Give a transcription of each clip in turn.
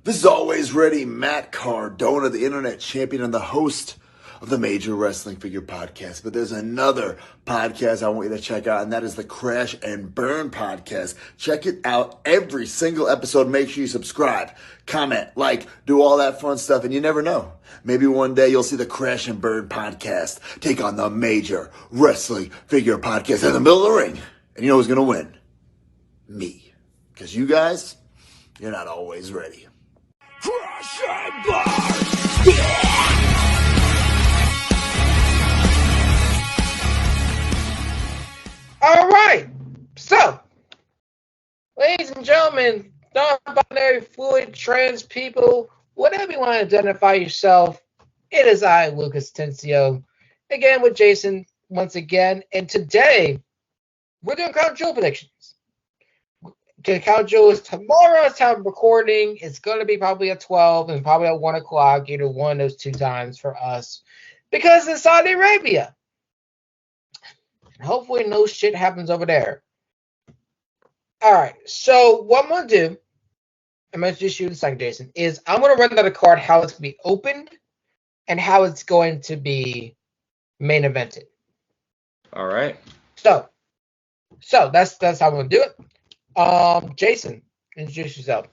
This is Always Ready, Matt Cardona, the internet champion and the host of the Major Wrestling Figure Podcast. But there's another podcast I want you to check out, and that is the Crash and Burn Podcast. Check it out every single episode. Make sure you subscribe, comment, like, do all that fun stuff, and you never know. Maybe one day you'll see the Crash and Burn Podcast take on the Major Wrestling Figure Podcast in the middle of the ring. And you know who's going to win? Me. Because you guys, you're not always ready. Crash and Burn! All right. So, ladies and gentlemen, non-binary, fluid, trans people, whatever you want to identify yourself, it is I, Lucas Tencio, again with Jason once again. And today, we're doing Crown Jewel predictions. Crown Jewel is tomorrow's time of recording. It's going to be probably at 12 and probably at 1 o'clock, either one of those two times for us, because it's Saudi Arabia. And hopefully no shit happens over there. All right, so what I'm going to do, I'm going to introduce you in a second, Jason, is I'm going to run down the card how it's going to be opened and how it's going to be main evented. All right. So that's how I'm going to do it. Jason, introduce yourself.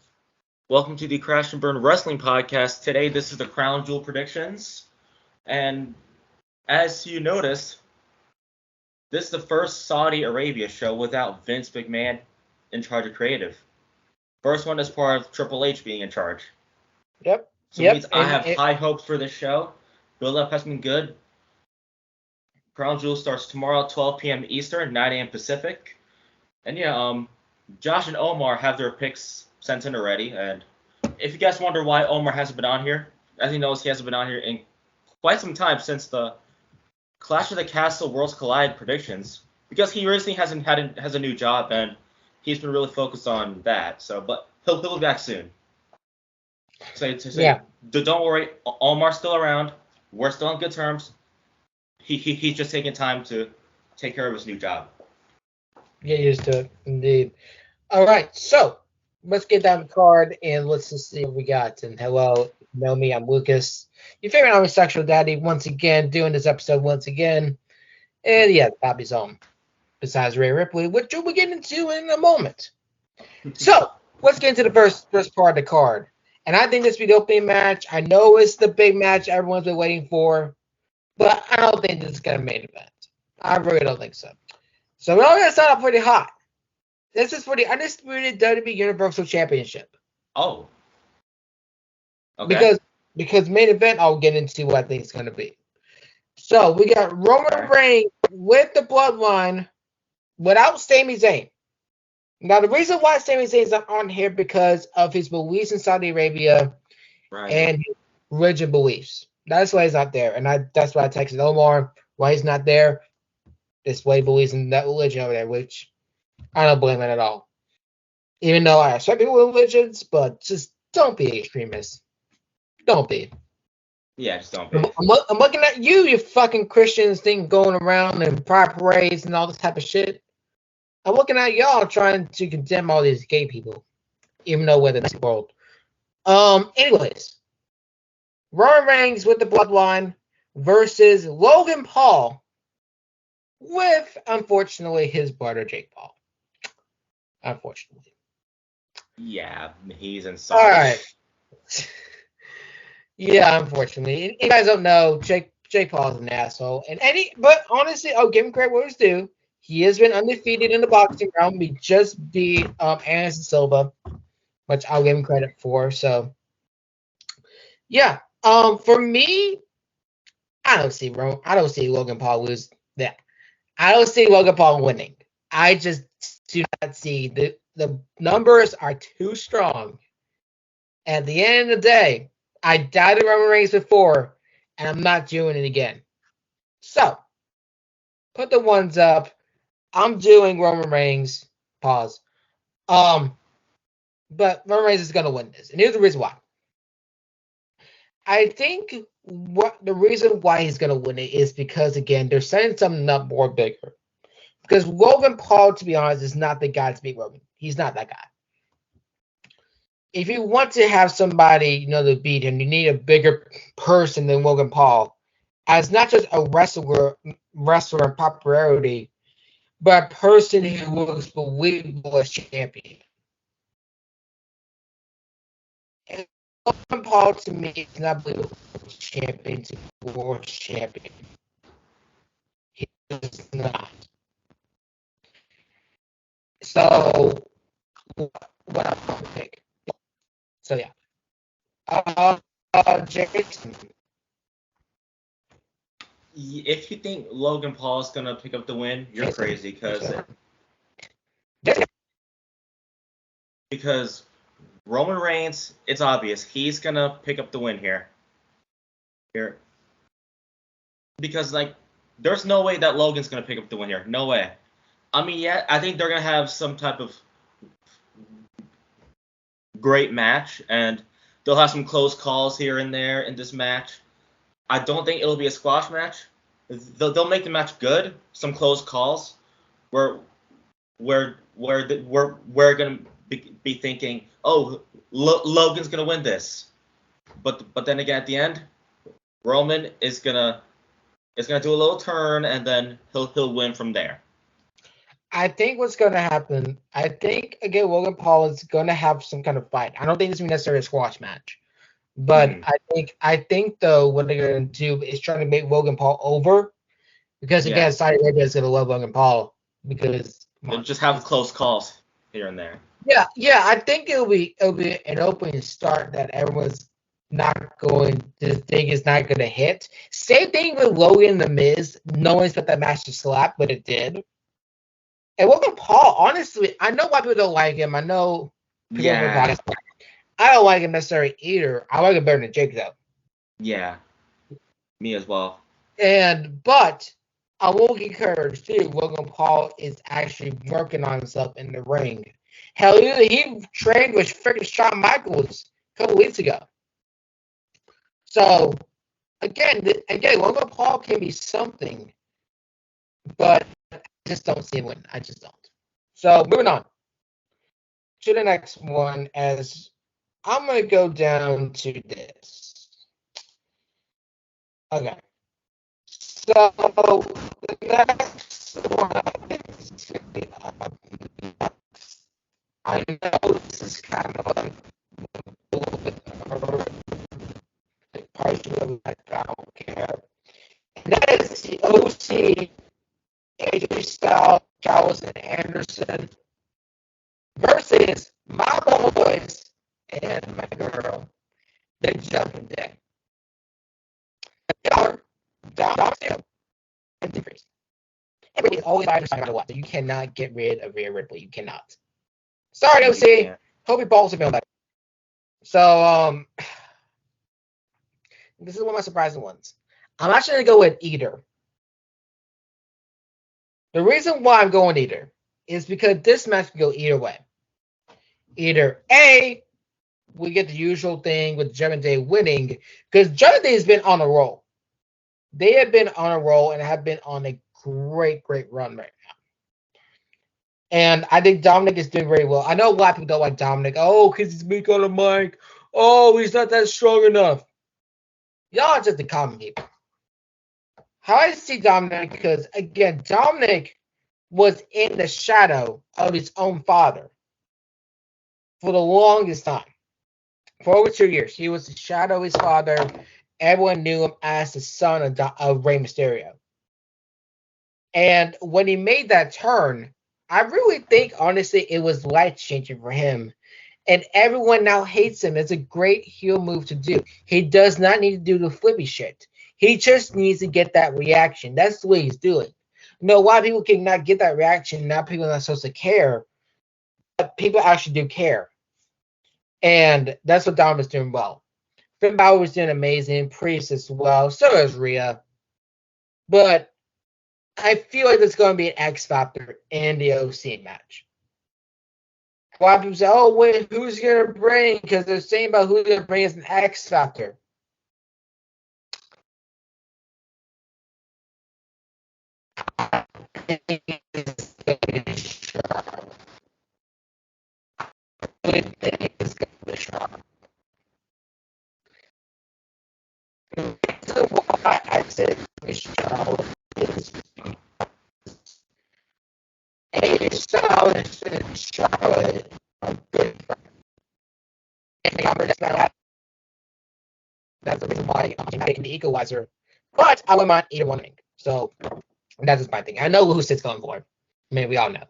Welcome to the Crash and Burn Wrestling Podcast. Today, this is the Crown Jewel predictions. And as you noticed, this is the first Saudi Arabia show without Vince McMahon in charge of creative. First one is part of Triple H being in charge. Yep. So it means I have high hopes for this show. Build-up has been good. Crown Jewel starts tomorrow at 12 p.m. Eastern, 9 a.m. Pacific. And yeah, Josh and Omar have their picks sent in already. And if you guys wonder why Omar hasn't been on here, as he knows, he hasn't been on here in quite some time since the Clash of the Castle Worlds Collide predictions, because he recently has a new job and he's been really focused on that. So, but he'll be back soon. Yeah. Don't worry, Omar's still around. We're still on good terms. He's just taking time to take care of his new job. Get used to it, indeed. All right, so let's get down the card and let's just see what we got. And hello, you know me, I'm Lucas, your favorite homosexual daddy, once again, doing this episode once again. And yeah, Bobby's home, besides Rhea Ripley, which we'll get into in a moment. So let's get into the first part of the card. And I think this will be the opening match. I know it's the big match everyone's been waiting for, but I don't think this is going to main event. I really don't think so. So we're all going to start off pretty hot. This is for the Undisputed WWE Universal Championship. Oh. Okay. Because main event, I'll get into what I think it's going to be. So we got Roman Reigns with the Bloodline without Sami Zayn. Now, the reason why Sami Zayn is not on here because of his beliefs in Saudi Arabia and his religion beliefs. That's why he's not there. And that's why I texted Omar why he's not there. This way he believes in that religion over there, which I don't blame it at all. Even though I respect people with religions, but just don't be an extremist. Don't be. Yeah, just don't be. I'm looking at you fucking Christians thing going around and pride parades and all this type of shit. I'm looking at y'all trying to condemn all these gay people, even though we're the next world. Anyways, Roman Reigns with the Bloodline versus Logan Paul with, unfortunately, his brother Jake Paul. Unfortunately. Yeah, he's inside. All right. Yeah, unfortunately. You guys don't know, Jake Paul's an asshole. But honestly, I'll give him credit where it's due. He has been undefeated in the boxing realm. He just beat Anderson Silva, which I'll give him credit for. So, yeah. For me, I don't see Logan Paul lose that. I don't see Logan Paul winning. I just do not see the numbers are too strong. At the end of the day, I doubted Roman Reigns before, and I'm not doing it again. So, put the ones up. I'm doing Roman Reigns. Pause. But Roman Reigns is going to win this. And here's the reason why. I think the reason why he's going to win it is because, again, they're setting something up more bigger. Because Logan Paul, to be honest, is not the guy to beat Roman. He's not that guy. if you want to have somebody, to beat him, you need a bigger person than Logan Paul, as not just a wrestler in popularity, but a person who looks believable as champion. And Logan Paul, to me, is not believable as champion to world champion. He is not. So, what I'm going to pick. So, yeah. Jason. If you think Logan Paul is gonna pick up the win, you're crazy because Roman Reigns, it's obvious he's gonna pick up the win here. Because there's no way that Logan's gonna pick up the win here. No way. I mean, yeah, I think they're gonna have some type of great match, and they'll have some close calls here and there in this match. I don't think it'll be a squash match. They'll make the match good. Some close calls, where we're gonna be thinking, oh, Logan's gonna win this, but then again at the end, Roman is gonna do a little turn, and then he'll win from there. I think what's going to happen, again, Logan Paul is going to have some kind of fight. I don't think this is necessarily a squash match. But I think though, what they're going to do is try to make Logan Paul over. Because, again, Saudi Arabia is going to love Logan Paul. Because they'll just have close calls here and there. Yeah, I think it'll be an opening start that everyone's not going to think is not going to hit. Same thing with Logan and The Miz. No one expected that match to slap, but it did. And Logan Paul, honestly, I know why people don't like him. I know people I don't like him necessarily either. I like him better than Jake, though. Yeah, me as well. But I will give courage, too. Logan Paul is actually working on himself in the ring. Hell, he trained with freaking Shawn Michaels a couple weeks ago. So, again, Logan Paul can be something, but I just don't see him win. I just don't. So, moving on to the next one, as I'm going to go down to this. Okay. So, the next one is going to be I know this is kind of like a little bit partially like I don't care. And that is the OC, AJ Styles, Charles, and Anderson versus my boys and my girl, the Jumping Jack. Down and decrease. Everybody is always by no matter what. So you cannot get rid of Rhea Ripley. You cannot. Sorry, OC. Hope your balls are feeling better. So, this is one of my surprising ones. I'm actually going to go with Eater. The reason why I'm going Eater is because this match can go either way. Either A, we get the usual thing with Judgment Day winning, because Judgment Day has been on a roll. They have been on a roll and have been on a great run right now. And I think Dominic is doing very well. I know a lot of people don't like Dominic. Oh, because he's weak on the mic. Oh, he's not that strong enough. Y'all are just the common people. How I see Dominic, because, again, Dominic was in the shadow of his own father for the longest time. For over 2 years, he was the shadow of his father. Everyone knew him as the son of Rey Mysterio. And when he made that turn, I really think, honestly, it was life-changing for him. And everyone now hates him. It's a great heel move to do. He does not need to do the flippy shit. He just needs to get that reaction. That's the way he's doing. A lot of people cannot get that reaction. Now people are not supposed to care. But people actually do care. And that's what Dom is doing well. Finn Balor was doing amazing. Priest as well. So is Rhea. But I feel like there's going to be an X Factor in the OC match. A lot of people say, oh, wait, who's going to bring? Because they're saying about who's going to bring as an X Factor. I think it's going to be Charlotte. I think it's going to be Charlotte. said, Charlotte is a solid Charlotte. A good friend. That's the reason why I'm taking the equalizer. But I wouldn't mind either one thing. So that's just my thing. I know who Sid's going for. I mean, we all know.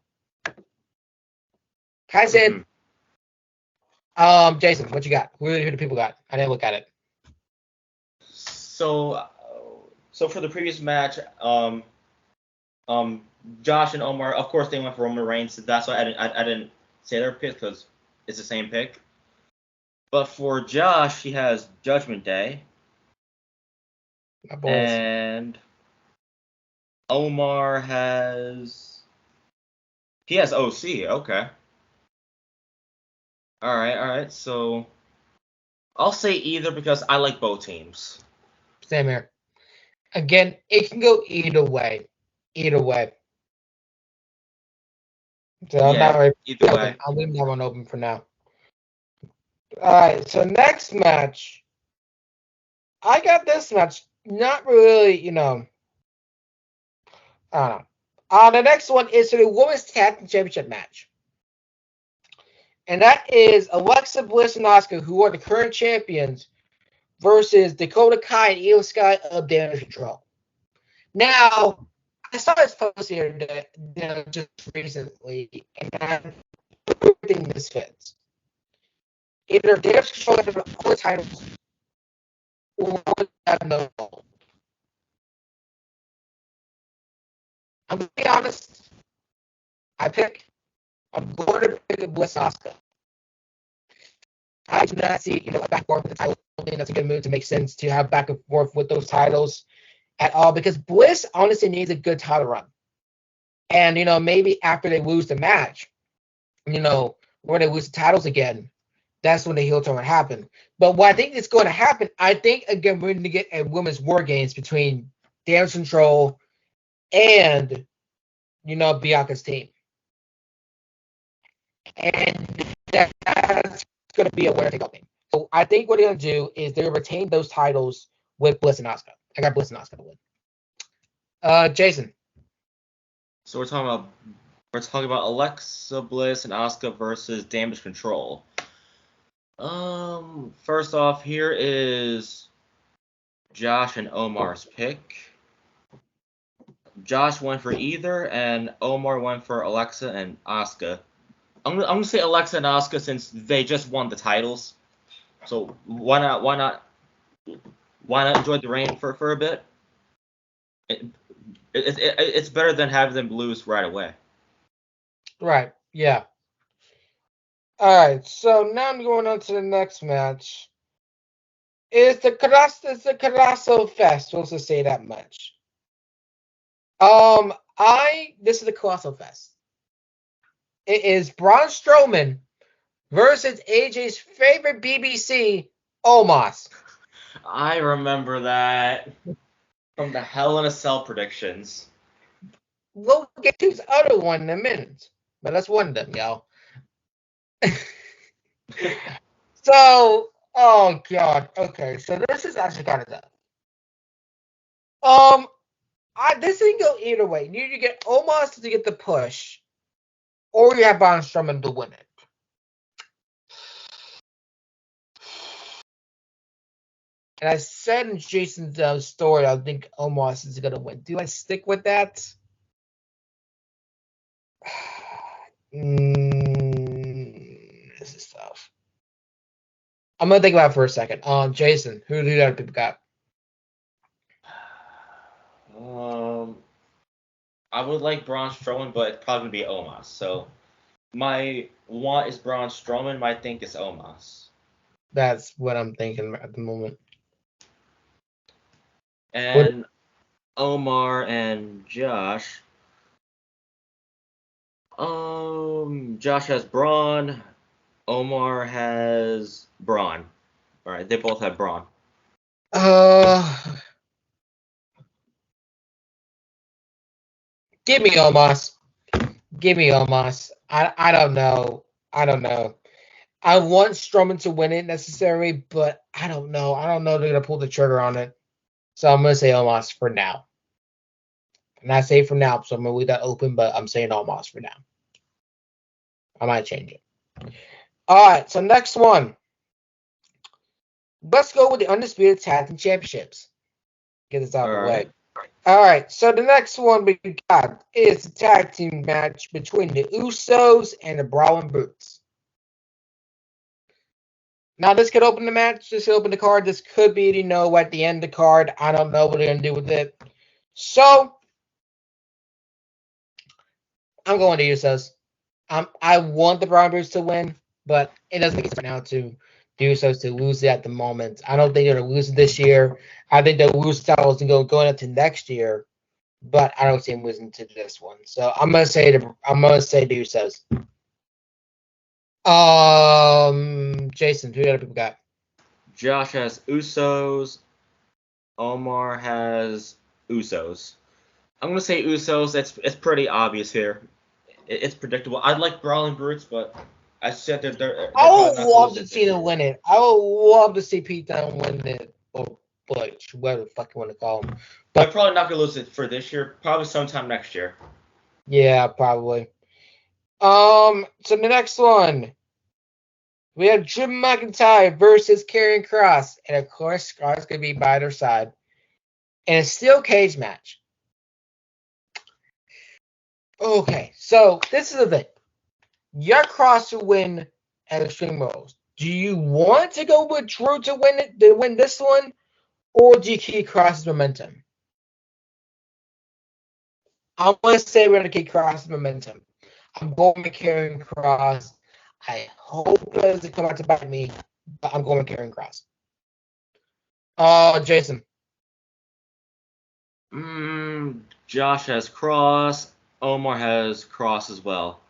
Hi, Sid. Jason, what you got? Who the people got? I didn't look at it. So for the previous match, Josh and Omar, of course, they went for Roman Reigns. So that's why I didn't say their pick because it's the same pick. But for Josh, he has Judgment Day. And Omar has OC. Okay. All right. So I'll say either because I like both teams. Same here. Again, it can go either way. Either way. So yeah, either way. I'll leave that one open for now. All right. So next match, I got this match. Not really, I don't know. The next one is the Women's Tag Team Championship match. And that is Alexa Bliss and Asuka, who are the current champions, versus Dakota Kai and Io Sky of Damage Control. Now, I saw this post here just recently, and I think this fits. Either Damage Control have all the titles, or have no gold. I'm going to be honest. I'm going to pick Bliss Asuka. I do not see, a back and forth with the title. I think that's a good move to make sense to have back and forth with those titles at all, because Bliss honestly needs a good title run. And, maybe after they lose the match, where they lose the titles again, that's when the heel turn would happen. But what I think is going to happen, I think, again, we're going to get a women's war games between Damage Control and, Bianca's team. And that's going to be a winner take all game. So I think what they're going to do is they're going to retain those titles with Bliss and Asuka. I got Bliss and Asuka to win. Jason. So we're talking about Alexa Bliss and Asuka versus Damage Control. First off, here is Josh and Omar's pick. Josh went for either, and Omar went for Alexa and Asuka. I'm gonna say Alexa and Asuka since they just won the titles. So why not enjoy the reign for a bit? It's better than having them lose right away. Right. Yeah. All right. So now I'm going on to the next match. It's the Colossal Fest. We'll just say that much. This is the Colossal Fest. It is Braun Strowman versus AJ's favorite BBC, Omos. I remember that from the Hell in a Cell predictions. We'll get to his other one in a minute, but that's one of them, y'all. So, oh god, okay, so this is actually kind of tough. This didn't go either way. You either get Omos to get the push, or you have Braun Strowman to win it. And I said in Jason's story, I think Omos is going to win. Do I stick with that? This is tough. I'm going to think about it for a second. Jason, who do the other people got? I would like Braun Strowman, but it's probably going to be Omos. So my want is Braun Strowman, my think is Omos. That's what I'm thinking at the moment. And Omar and Josh. Josh has Braun. Omar has Braun. All right, they both have Braun. Give me Omos. I don't know. I want Strowman to win it necessarily, but I don't know. They're gonna pull the trigger on it. So I'm going to say Omos for now. And I say for now, so I'm going to leave that open, but I'm saying Omos for now. I might change it. All right, so next one. Let's go with the Undisputed Tag Team Championships. Get this out of the way. All right, so the next one we got is a tag team match between the Usos and the Brawling Brutes. Now, this could open the match. This could open the card. This could be, at the end of the card. I don't know what they're going to do with it. So, I'm going to Usos. I want the Brawling Brutes to win, but it doesn't make sense right now to the Usos to lose it at the moment. I don't think they're going to lose it this year. I think they'll lose the titles and going into next year, but I don't see them losing to this one. So I'm gonna say the Usos. Jason, who other people got? Josh has Usos. Omar has Usos. I'm gonna say Usos. It's pretty obvious here. It's predictable. I'd like Brawling Brutes, but I said that they're I would love to see them win it. I would love to see Pete Dunne win it, or Butch, whatever the fuck you want to call him. But they're probably not gonna lose it for this year. Probably sometime next year. Yeah, probably. So the next one, we have Drew McIntyre versus Karrion Kross, and of course, Kross gonna be by their side, and a steel cage match. Okay, so this is the thing. Your Kross to win at Extreme Rules. Do you want to go with Drew to win this one, or do you keep Kross's momentum? I want to say we're going to keep Kross's momentum. I'm going with Karrion Kross. I hope it doesn't come out to bite me, but I'm going with Karrion Kross. Jason. Josh has Kross. Omar has Kross as well.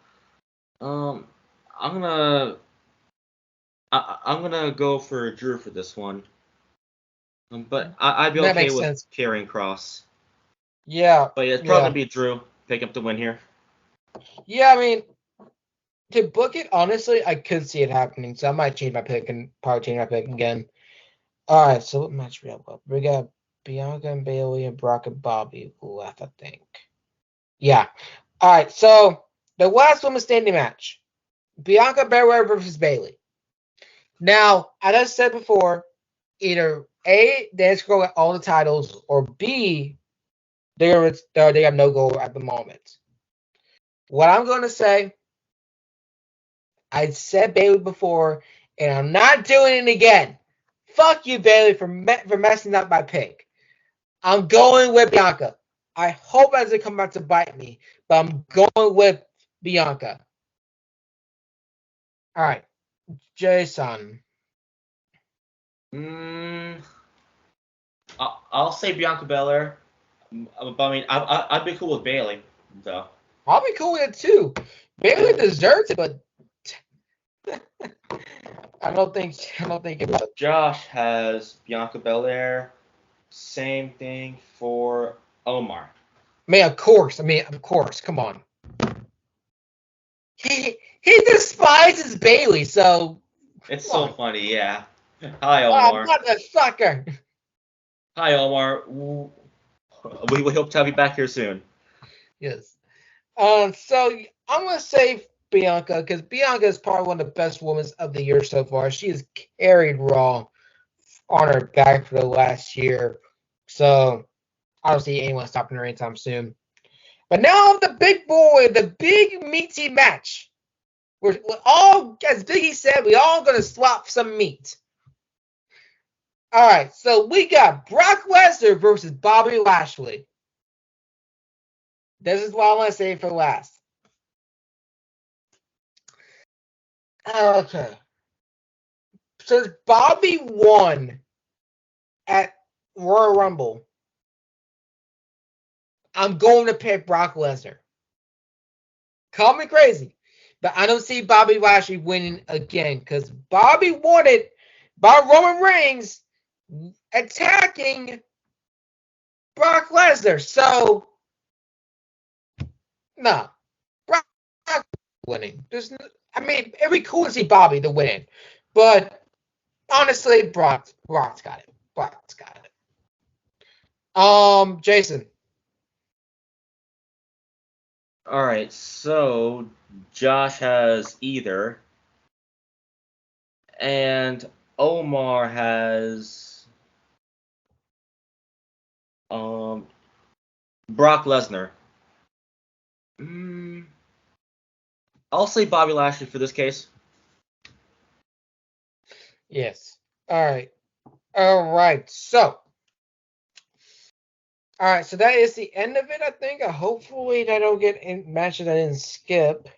I'm gonna go for Drew for this one. But I'd be okay with Karrion Kross. Yeah. But yeah, it's probably gonna be Drew pick up the win here. Yeah, I mean, to book it, honestly, I could see it happening. So I might change my pick and probably change my pick again. All right, so what match we have up? We got Bianca and Bayley and Brock and Bobby left, I think. Yeah. All right, so the last women's standing match. Bianca Belair versus Bayley. Now, as I said before, either A, they just go at all the titles, or B, they have no goal at the moment. What I'm going to say, I said Bayley before, and I'm not doing it again. Fuck you, Bayley, for messing up my pick. I'm going with Bianca. I hope it doesn't come back to bite me, but I'm going with Bianca. All right, Jason. I'll say Bianca Belair. But I mean, I'd be cool with Bayley, though. I'll be cool with it too. Bayley deserves it, but I don't think it does. Josh has Bianca Belair. Same thing for Omar. Of course. Come on. He despises Bayley, so it's so funny, yeah. Hi, Omar. Motherfucker. Hi, Omar. We hope to have you back here soon. Yes. So I'm gonna say Bianca, because Bianca is probably one of the best women of the year so far. She has carried Raw on her back for the last year. So I don't see anyone stopping her anytime soon. But now the big boy, the big meaty match. We're all, as Biggie said, we all gonna swap some meat. All right, so we got Brock Lesnar versus Bobby Lashley. This is what I want to say for last. Okay. Since Bobby won at Royal Rumble, I'm going to pick Brock Lesnar. Call me crazy, but I don't see Bobby Lashley winning again because Bobby won it by Roman Reigns attacking Brock Lesnar. So, no. Brock winning. It'd be cool to see Bobby to win. But honestly, Brock's got it. Brock's got it. Jason. All right, so Josh has either, and Omar has Brock Lesnar. I'll say Bobby Lashley for this case. Yes. All right. So that is the end of it, I think. Hopefully I don't get in matches I didn't skip.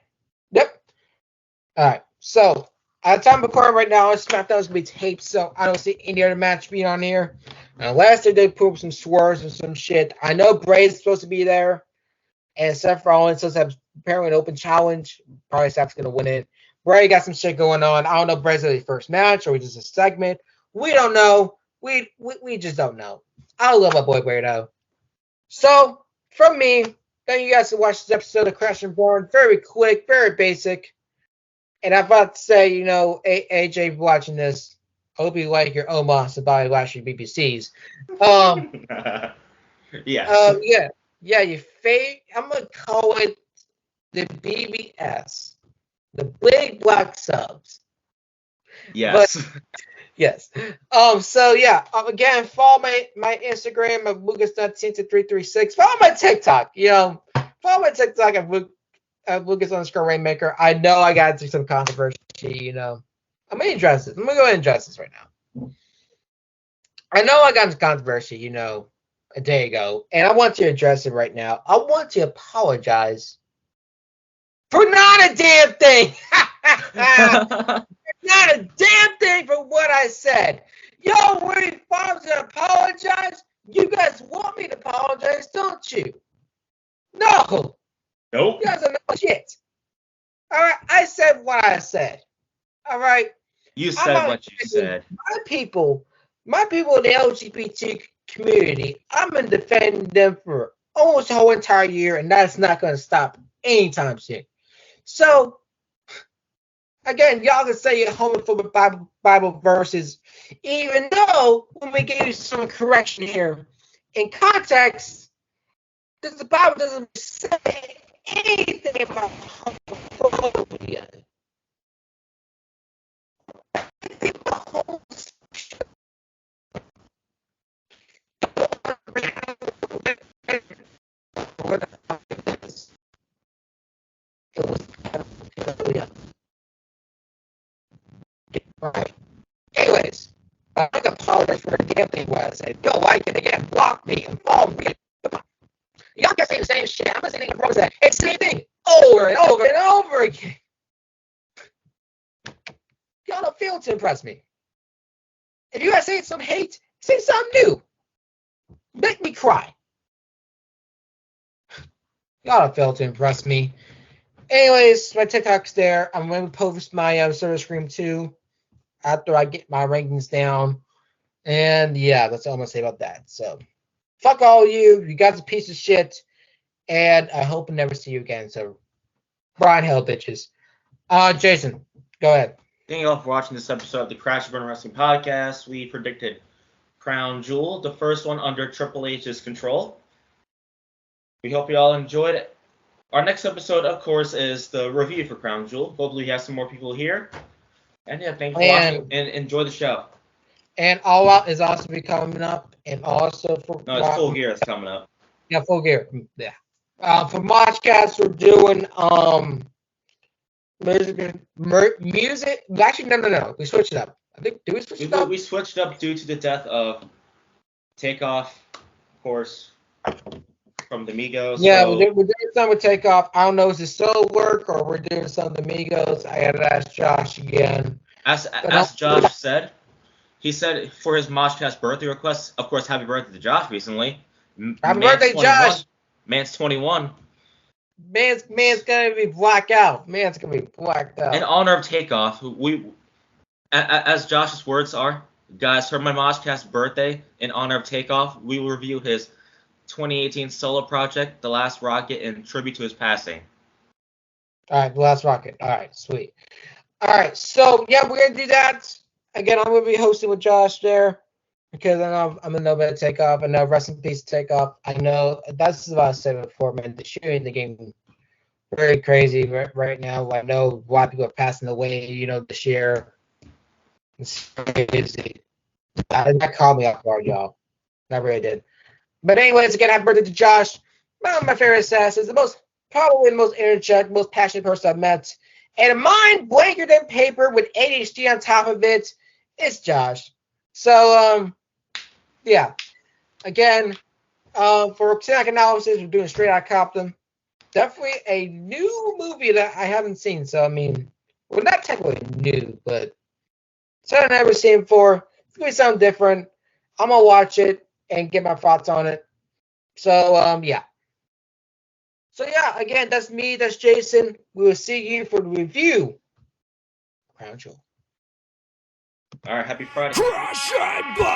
Yep. All right. So at the time of recording right now, SmackDown is going to be taped, so I don't see any other match being on here. Last year they put up some swerves and some shit. I know Bray's supposed to be there, and Seth Rollins does have apparently an open challenge. Probably Seth's going to win it. Bray got some shit going on. I don't know if Bray's going to be first match or just a segment. We don't know. We just don't know. I love my boy Bray though. So, from me, thank you guys for watching this episode of Crash and Burn. Very quick, very basic. And I'm about to say, AJ watching this, I hope you like your Omos and Bobby Lashley BBCs. Yes. Yeah, I'm going to call it the BBS. The Big Black Subs. Yes. But, yes. Again, follow my Instagram of Lucas.Tinted336. Follow my TikTok. Follow my TikTok at Lucas_Rainmaker. I know I got into some controversy. I'm gonna address this. I'm gonna go ahead and address this right now. I know I got into controversy, a day ago, and I want to address it right now. I want to apologize for not a damn thing. Not a damn thing for what I said. Yo, if I was gonna apologize, you guys want me to apologize, don't you? No. Nope. You guys are no shit. All right, I said what I said. All right. You said what you said. My people in the LGBT community, I'm gonna defend them for almost the whole entire year, and that's not gonna stop anytime soon. So. Again, y'all can say you're homophobic Bible verses, even though when we gave you some correction here, in context, the Bible doesn't say anything about homophobia. Right. Anyways, I apologize for the damn thing what I said. Go like it again, block me, and follow me. Y'all can say the same shit. I'm listening to the that. It's the same thing over and over and over again. Y'all don't feel to impress me. If you guys say some hate, say something new. Make me cry. Y'all don't fail to impress me. Anyways, my TikTok's there. I'm going to post my service stream too after I get my rankings down. And yeah, that's all I'm going to say about that. So, fuck all you. You guys are a piece of shit. And I hope I never see you again. So, Brian hell, bitches. Jason, go ahead. Thank you all for watching this episode of the Crash and Burn Wrestling Podcast. We predicted Crown Jewel, the first one under Triple H's control. We hope you all enjoyed it. Our next episode, of course, is the review for Crown Jewel. Hopefully we have some more people here. And yeah, thank you for watching and enjoy the show. And All Out is also be coming up. And also for... No, it's Full Gear is coming up. Yeah, Full Gear. Yeah. For Moshcast, we're doing music. Actually, no. We switched it up. I think, did we switch it up? We switched up due to the death of Takeoff, of course, from the Migos. Yeah, so we're doing something with Takeoff. I don't know if it's solo work or we're doing something with Migos. I had to ask Josh again. As Josh said, he said for his Moshcast birthday request, of course, happy birthday to Josh recently. Happy birthday, 21. Josh. Man's 21. Man's gonna be blacked out. Man's gonna be blacked out. In honor of Takeoff, as Josh's words are, guys, for my Moshcast birthday, in honor of Takeoff, we will review his 2018 solo project, The Last Rocket, in tribute to his passing. All right, The Last Rocket. All right, sweet. All right, so yeah, we're gonna do that again. I'm gonna be hosting with Josh there. because I know I'm a little bit of Takeoff. I know Rest in Peace Takeoff. I know that's what I said before, man. The shooting the game very crazy right now. I know a lot of people are passing away, this year. It's crazy. That caught me off guard, y'all. That really did. But anyways, again, happy birthday to Josh. One of my favorite assassins, probably the most energetic, most passionate person I've met. And a mind blanker than paper with ADHD on top of it. It's Josh. So, yeah. Again, for Cinematic Analysis, we're doing Straight Outta Compton. Definitely a new movie that I haven't seen. So, I mean, well, not technically new, but something I've never seen before. It's going to be something different. I'm going to watch it and get my thoughts on it. So, yeah. So, yeah, again, that's me. That's Jason. We will see you for the review. Crown Jewel. All right, happy Friday. Crash and burn.